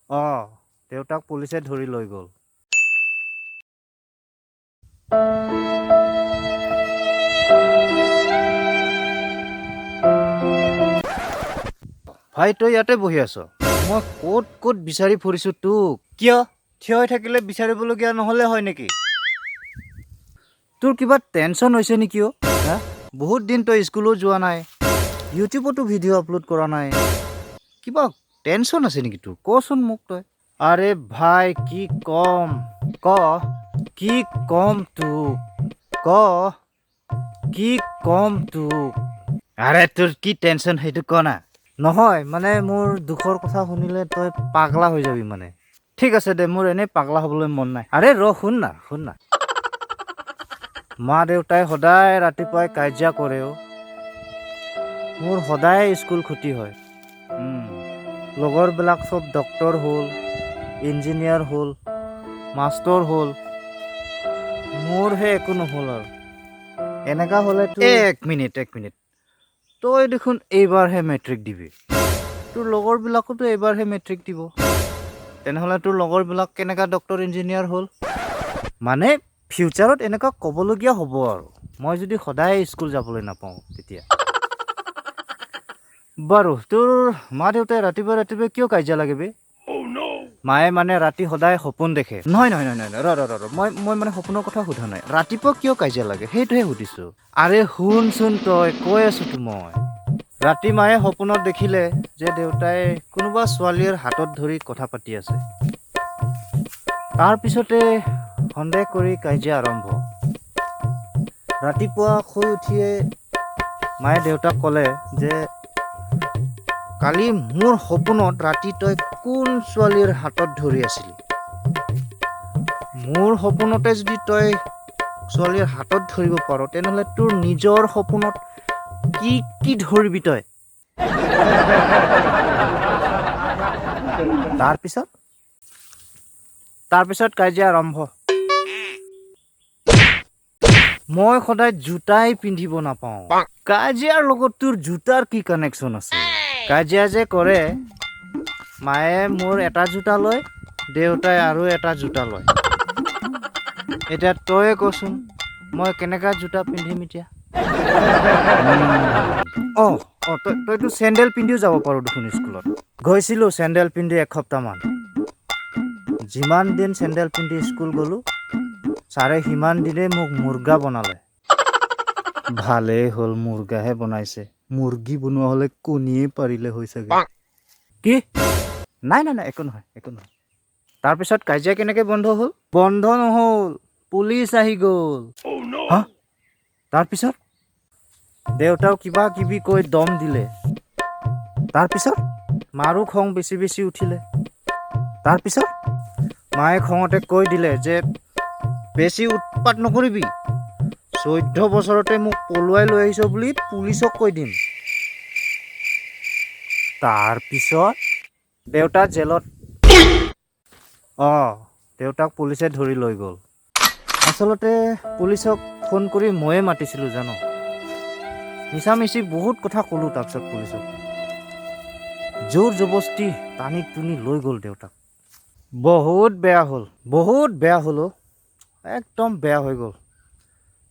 দেউতাক পুলিচে ধৰি লৈ গ'ল। ভাই তই ইয়াতে বহি আছ? মই ক'ত ক'ত বিচাৰি ফুৰিছো তোক। কিয় থিয় হৈ থাকিলে বিচাৰিবলগীয়া নহ'লে হয় নেকি? তোৰ কিবা টেনচন হৈছে নেকি? হা, বহুত দিন তই স্কুলো যোৱা নাই, ইউটিউবতো ভিডিঅ' আপলোড কৰা নাই, কিবা টেনচন আছে নেকি তোৰ? কচোন মোক তই। আৰে ভাই কি কম, কি কম তোক, কি কম তোক। আৰে তোৰ কি টেনচন সেইটো ক না। নহয় মানে মোৰ দুখৰ কথা শুনিলে তই পাগলা হৈ যাবি মানে। ঠিক আছে দে, মোৰ এনেই পাগলা হ'বলৈ মন নাই। আৰে শুন না। মা দেউতাই সদায় ৰাতিপুৱাই কাজিয়া কৰেও। মোৰ সদায় স্কুল ক্ষতি হয়। লগৰবিলাক চব ডক্তৰ হ'ল, ইঞ্জিনিয়াৰ হ'ল, মাষ্টৰ হ'ল, মোৰহে একো নহ'ল আৰু। এনেকা হ'লে এক মিনিট তই দেখোন এইবাৰহে মেট্ৰিক দিবি। তোৰ লগৰবিলাকোতো এইবাৰহে মেট্ৰিক দিব। তেনেহ'লে তোৰ লগৰবিলাক কেনেকা ডক্তৰ ইঞ্জিনিয়াৰ হ'ল? মানে ফিউচাৰত এনেকুৱা ক'বলগীয়া হ'ব আৰু, মই যদি সদায় স্কুল যাবলৈ নাপাওঁ তেতিয়া। বাৰু তোৰ মা দেউতাই ৰাতিপুৱা কিয় কাজিয়া লাগে বে? মায়ে মানে ৰাতি সদায় সপোন দেখে। নহয় মই মানে সপোনৰ কথা সোধা নাই, ৰাতিপুৱা কিয় কাজিয়া লাগে সেইটোহে সুধিছো। আৰে শুনচোন তই, কৈ আছোতো মই। ৰাতি মায়ে সপোনত দেখিলে যে দেউতাই কোনোবা ছোৱালীৰ হাতত ধৰি কথা পাতি আছে। তাৰপিছতে সন্দেহ কৰি কাজিয়া আৰম্ভ। ৰাতিপুৱা শুই উঠিয়ে মায়ে দেউতাক ক'লে যে কালি মোৰ সপোনত ৰাতি তই কোন ছোৱালীৰ হাতত ধৰি আছিলি? মোৰ সপোনতে যদি তই ছোৱালীৰ হাতত ধৰিব পাৰ, তেনেহ'লে তোৰ নিজৰ সপোনত কি ধৰিবি তই? তাৰপিছত কাজিয়া আৰম্ভ। মই সদায় জোতাই পিন্ধিব নাপাওঁ। কাজিয়াৰ লগত তোৰ জোতাৰ কি কানেকশ্যন আছে? কাজিয়া যে কৰে, মায়ে মোৰ এটা জোতা লয়, দেউতাই আৰু এটা জোতা লয়। এতিয়া তয়ে কচোন, মই কেনেকা জোতা পিন্ধিম এতিয়া? তইতো চেণ্ডেল পিন্ধিও যাব পাৰো দেখোন স্কুলত। গৈছিলো চেণ্ডেল পিন্ধি এসপ্তাহমান। যিমান দিন চেণ্ডেল পিন্ধি স্কুল গ'লো, ছাৰে সিমান দিনেই মোক মুৰ্গা বনালে। ভালেই হ'ল মুৰ্গাহে বনাইছে, মুৰ্গী বনোৱা হ'লে কণীয়ে পাৰিলে হৈ চাগে। কি? নাই একো নহয়। তাৰপিছত কাজিয়া কেনেকে বন্ধ হ'ল? বন্ধ নহ'ল, পুলিচ আহি গ'ল। হা? তাৰপিছত দেউতাও কিবা কিবি কৈ দম দিলে। তাৰপিছত মাৰো খং বেছি উঠিলে। তাৰপিছত মায়ে খঙতে কৈ দিলে যে বেছি উৎপাত নকৰিবি, 14 বছৰতে মোক পলুৱাই লৈ আহিছ বুলি পুলিচক কৈ দিম। তাৰপিছত দেউতা জেলত। দেউতাক পুলিচে ধৰি লৈ গ'ল। আচলতে পুলিচক ফোন কৰি ময়ে মাতিছিলোঁ জানো। মিছামিছি বহুত কথা ক'লোঁ। তাৰপিছত পুলিচক জোৰ জবস্তি টানি টুনি লৈ গ'ল দেউতাক। বহুত বেয়া হ'ল একদম বেয়া হৈ গ'ল।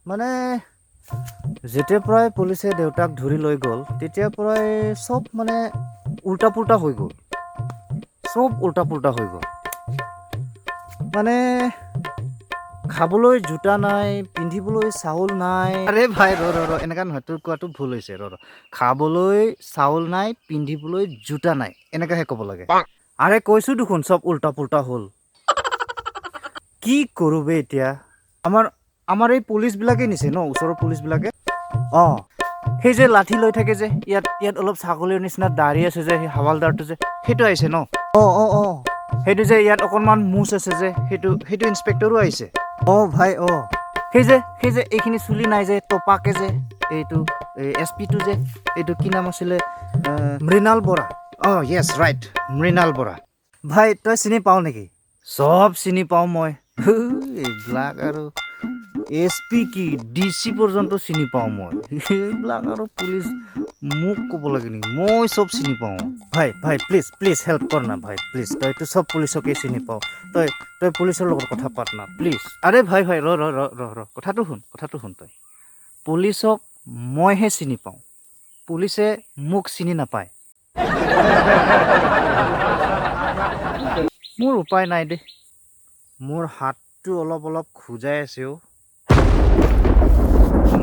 মানে যেতিয়াৰ পৰাই পুলিচে দেউতাক ধৰি লৈ গ'ল, তেতিয়াৰ পৰাই চব মানে উল্টা পুল্টা হৈ গ'ল। মানে খাবলৈ জোতা নাই, পিন্ধিবলৈ চাউল নাই। আৰে ভাই এনেকা নহয়, তোৰ কোৱাটো ভুল হৈছে। খাবলৈ চাউল নাই, পিন্ধিবলৈ জোতা নাই, এনেকাহে ক'ব লাগে। আৰে কৈছো দেখোন চব উল্টা পুল্টা হ'ল। কি কৰোঁ বে এতিয়া? আমাৰ এই পুলিচবিলাকে নিছে ন, ওচৰৰ পুলিচবিলাকে। সেই যে লাঠি লৈ থাকে যে, ইয়াত অলপ ছাগলীৰ নিচিনা দাঢ়ি আছে যে, সেই হাৱালদাৰটো যে, সেইটো আহিছে ন। সেইটো যে ইয়াত অকণমান মুচ আছে যে, সেইটো ইন্সপেক্টৰো আহিছে। ভাই সেই যে এইখিনি চুলি নাই যে, টপাকে যে, এইটো SP টো যে, এইটো কি নাম আছিলে? মৃণাল বৰা। য়েছ ৰাইট, মৃণাল বৰা। ভাই তই চিনি পাও নেকি? চব চিনি পাওঁ মই। এইবিলাক আৰু SP কি DC পৰ্যন্ত চিনি পাওঁ মই এইবিলাক আৰু পুলিচ মোক ক'ব লাগে নেকি মই চব চিনি পাওঁ ভাই ভাই প্লিজ হেল্প কৰ না ভাই প্লিজ তইতো চব পুলিচকে চিনি পাওঁ তই পুলিচৰ লগত কথা পাত না প্লিজ আৰে ভাই ৰ কথাটো শুন তই পুলিচক মইহে চিনি পাওঁ পুলিচে মোক চিনি নাপায় মোৰ উপায় নাই দে মোৰ হাতটো অলপ খোজাই আছে অ'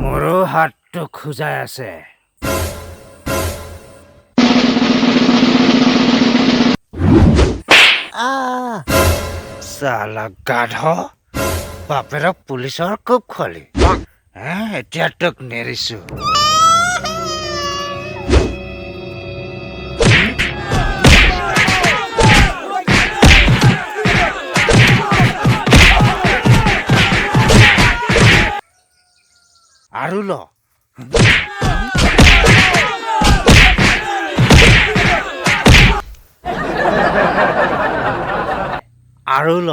মোৰো হাতটো খোজাই আছে চালা গাধ বাপেৰক পুলিচৰ কোব খোৱালি এতিয়া তোক নেৰিছো আৰু ল আৰু ল